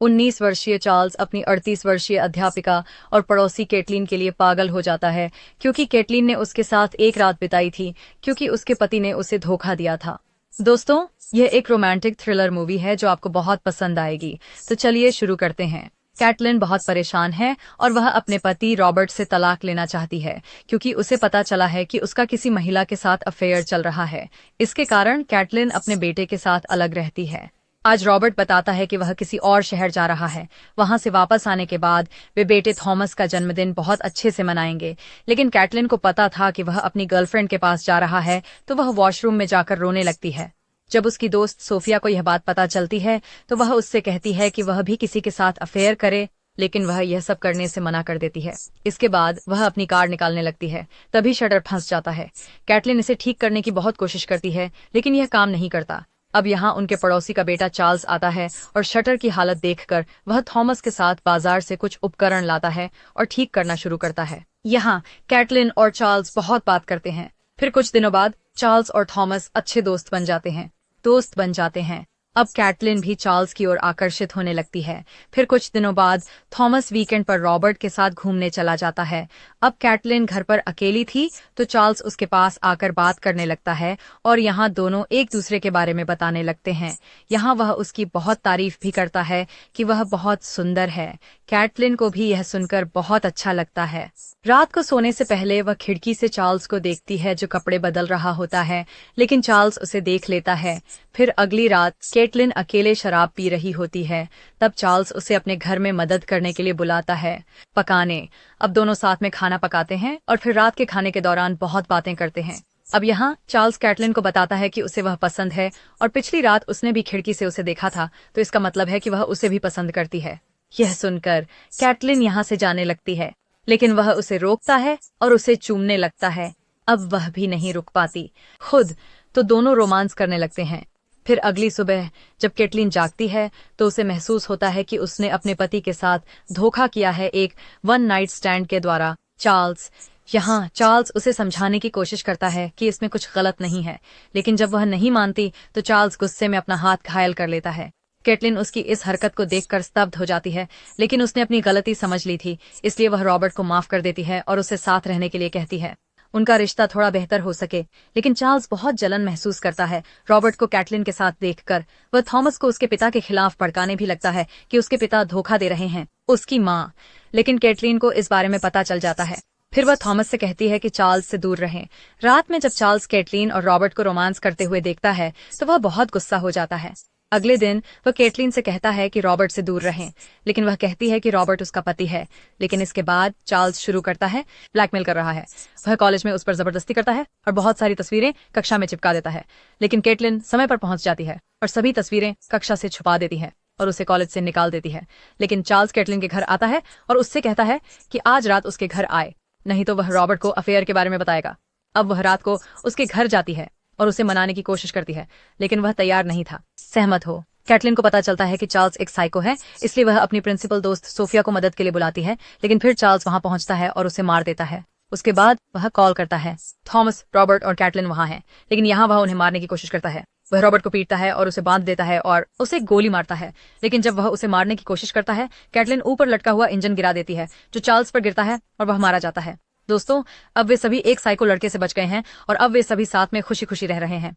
19 वर्षीय चार्ल्स अपनी 38 वर्षीय अध्यापिका और पड़ोसी केटलिन के लिए पागल हो जाता है क्योंकि केटलिन ने उसके साथ एक रात बिताई थी क्योंकि उसके पति ने उसे धोखा दिया था। दोस्तों, यह एक रोमांटिक थ्रिलर मूवी है जो आपको बहुत पसंद आएगी। तो चलिए शुरू करते हैं। कैटलिन बहुत परेशान है और वह अपने पति रॉबर्ट से तलाक लेना चाहती है क्योंकि उसे पता चला है कि उसका किसी महिला के साथ अफेयर चल रहा है। इसके कारण कैटलिन अपने बेटे के साथ अलग रहती है। आज रॉबर्ट बताता है कि वह किसी और शहर जा रहा है। वहां से वापस आने के बाद वे बेटे थॉमस का जन्मदिन बहुत अच्छे से मनाएंगे। लेकिन कैटलिन को पता था कि वह अपनी गर्लफ्रेंड के पास जा रहा है, तो वह वॉशरूम में जाकर रोने लगती है। जब उसकी दोस्त सोफिया को यह बात पता चलती है तो वह उससे कहती है कि वह भी किसी के साथ अफेयर करे, लेकिन वह यह सब करने से मना कर देती है। इसके बाद वह अपनी कार निकालने लगती है, तभी शटर फंस जाता है। कैटलिन इसे ठीक करने की बहुत कोशिश करती है, लेकिन यह काम नहीं करता। अब यहाँ उनके पड़ोसी का बेटा चार्ल्स आता है और शटर की हालत देखकर वह थॉमस के साथ बाजार से कुछ उपकरण लाता है और ठीक करना शुरू करता है। यहाँ कैटलिन और चार्ल्स बहुत बात करते हैं। फिर कुछ दिनों बाद चार्ल्स और थॉमस अच्छे दोस्त बन जाते हैं। अब कैटलिन भी चार्ल्स की ओर आकर्षित होने लगती है। फिर कुछ दिनों बाद थॉमस वीकेंड पर रॉबर्ट के साथ घूमने चला जाता है। अब कैटलिन घर पर अकेली थी तो चार्ल्स उसके पास आकर बात करने लगता है और यहाँ दोनों एक दूसरे के बारे में बताने लगते हैं। यहाँ वह उसकी बहुत तारीफ भी करता है कि वह बहुत सुंदर है। कैटलिन को भी यह सुनकर बहुत अच्छा लगता है। रात को सोने से पहले वह खिड़की से चार्ल्स को देखती है जो कपड़े बदल रहा होता है, लेकिन चार्ल्स उसे देख लेता है। फिर अगली रात कैटलिन अकेले शराब पी रही होती है। तब चार्ल्स उसे अपने घर में मदद करने के लिए बुलाता है पकाने। अब दोनों साथ में खाना पकाते हैं और फिर रात के खाने के दौरान बहुत बातें करते हैं। अब यहाँ चार्ल्स कैटलिन को बताता है कि उसे वह पसंद है और पिछली रात उसने भी खिड़की से उसे देखा था, तो इसका मतलब है कि वह उसे भी पसंद करती है। यह सुनकर कैटलिन यहाँ से जाने लगती है, लेकिन वह उसे रोकता है और उसे चूमने लगता है। अब वह भी नहीं रुक पाती खुद, तो दोनों रोमांस करने लगते हैं। फिर अगली सुबह जब कैटलिन जागती है तो उसे महसूस होता है कि उसने अपने पति के साथ धोखा किया है एक वन नाइट स्टैंड के द्वारा। चार्ल्स उसे समझाने की कोशिश करता है कि इसमें कुछ गलत नहीं है, लेकिन जब वह नहीं मानती तो चार्ल्स गुस्से में अपना हाथ घायल कर लेता है। कैटलिन उसकी इस हरकत को देखकर स्तब्ध हो जाती है, लेकिन उसने अपनी गलती समझ ली थी, इसलिए वह रॉबर्ट को माफ कर देती है और उसे साथ रहने के लिए कहती है। उनका रिश्ता थोड़ा बेहतर हो सके, लेकिन चार्ल्स बहुत जलन महसूस करता है रॉबर्ट को कैटलिन के साथ देखकर। वह थॉमस को उसके पिता के खिलाफ भड़काने भी लगता है कि उसके पिता धोखा दे रहे हैं उसकी माँ, लेकिन कैटलिन को इस बारे में पता चल जाता है। फिर वह थॉमस से कहती है कि चार्ल्स से दूर रहें। रात में जब चार्ल्स कैटलिन और रॉबर्ट को रोमांस करते हुए देखता है तो वह बहुत गुस्सा हो जाता है। अगले दिन वह कैटलिन से कहता है कि रॉबर्ट से दूर रहें, लेकिन वह कहती है कि रॉबर्ट उसका पति है। लेकिन इसके बाद चार्ल्स शुरू करता है ब्लैकमेल कर रहा है। वह कॉलेज में उस पर जबरदस्ती करता है और बहुत सारी तस्वीरें कक्षा में चिपका देता है, लेकिन कैटलिन समय पर पहुंच जाती है और सभी तस्वीरें कक्षा से छुपा देती है और उसे कॉलेज से निकाल देती है। लेकिन चार्ल्स कैटलिन के घर आता है और उससे कहता है कि आज रात उसके घर आए, नहीं तो वह रॉबर्ट को अफेयर के बारे में बताएगा। अब वह रात को उसके घर जाती है और उसे मनाने की कोशिश करती है, लेकिन वह तैयार नहीं था सहमत हो। कैटलिन को पता चलता है कि चार्ल्स एक साइको है, इसलिए वह अपनी प्रिंसिपल दोस्त सोफिया को मदद के लिए बुलाती है, लेकिन फिर चार्ल्स वहां पहुंचता है और उसे मार देता है। उसके बाद वह कॉल करता है। थॉमस, रॉबर्ट और कैटलिन वहां हैं, लेकिन यहाँ वह उन्हें मारने की कोशिश करता है। वह रॉबर्ट को पीटता है और उसे बांध देता है और उसे गोली मारता है, लेकिन जब वह उसे मारने की कोशिश करता है कैटलिन ऊपर लटका हुआ इंजन गिरा देती है जो चार्ल्स पर गिरता है और वह मारा जाता है। दोस्तों, अब वे सभी एक साइको लड़के से बच गए हैं और अब वे सभी साथ में खुशी खुशी रह रहे हैं।